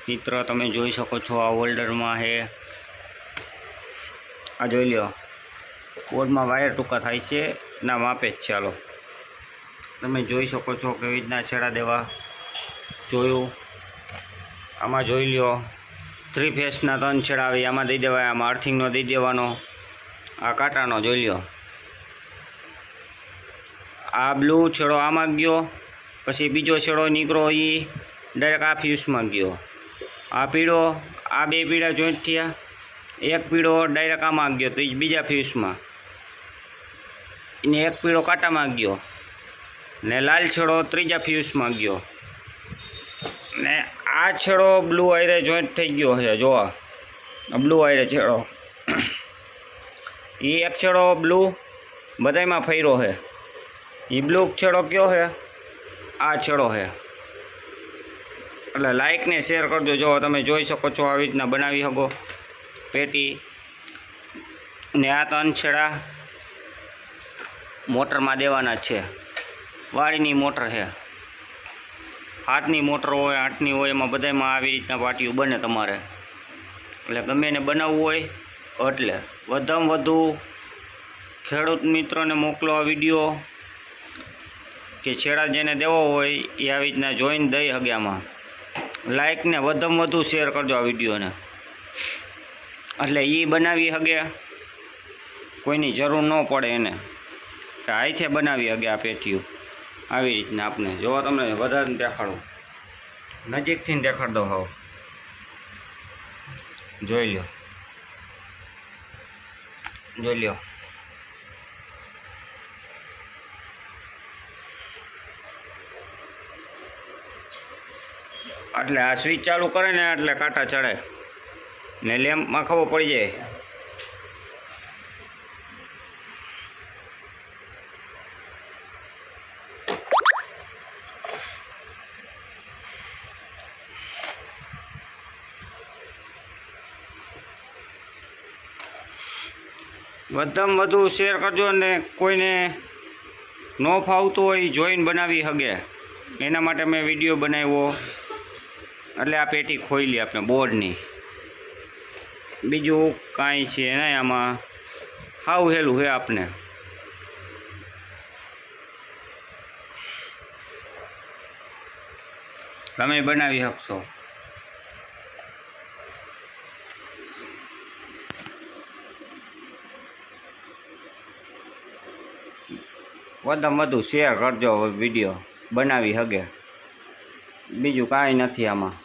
मित्र तमे जोई शको छो आ होल्डर में है आ जोई लो बोर्ड में वायर टूका थाय छे ना मापे ज चालो तमे जोई शको छो केवी रीतना छेड़ा देवा जोयुं आमां जोई लो 3 फेसना 3 छेड़ा आवे आमां दई देवाय आमां अर्थिंगनो दई देवानो आ कांटानो जोई लो आ ब्लू छेड़ो आमां गयो पछी बीजो छेड़ो नीकळो ई डायरेक्ट आ फ्यूज में गयो आ पीड़ो आ बे पीड़ा जॉइंट थया एक पीड़ो डायरेक्ट आमां गयो तो बीजा फ्यूज में ने एक पीड़ो कांटा में गयो ने लाल छेड़ो त्रीजा फ्यूज में गयो ने आ छेड़ो ब्लू वायरे जॉइंट थई गयो है जो ब्लू वायरे छेड़ो ये एक छेड़ो ब्लू बधाई में फैरो है ये ब्लू छेड़ो क्यों है आ छेड़ो है એટલે લાइक ने शेर करजो जो तमे जोई शको छो आ रीतना बनावी शको पेटी ने आ 3 छेड़ा मोटर में देवाना छे वाळीनी मोटर है हाथनी मोटर होय आठनी होय एमां बधायमां आवी रीतना पाटिયું बने तमारे એટલે गमे ने बनावવું होय એટલે वधामां वधु खेडूत मित्रोने मोकलो आ विडियो के छेड़ा जेने देवो होय ए आ रीतना जोईने दई शके आमां लाइक ने वधुमां वधु शेर करजो आ विडियो ने એટલે એ બનાવી શકે કોઈની જરૂર ન પડે એને કે હાથે બનાવી શકે આ પેટીયું આવી રીતના આપણે જો તમને વધારે દેખાડું નજીકથી દેખાડ દો હાવ જોઈ લ્યો એટલે આ સ્વિચ ચાલુ કરે ને એટલે કાંટા ચડે ને લેમ્પમાં ખબર પડી જાય વધારે વધુ શેર કરજો ને કોઈને ન ફાવતું હોય જોઈને બનાવી શકે એના માટે મેં વિડીયો બનાવ્યો એટલે આ પેટી ખોલી આપણે બોર્ડની બીજું કાંઈ છે નહીં આમાં હાવ હેલું છે આપણે તમે બનાવી શકશો વધારે વધુ શેર કરજો વિડીયો બનાવી શકે બીજું કાંઈ નથી આમાં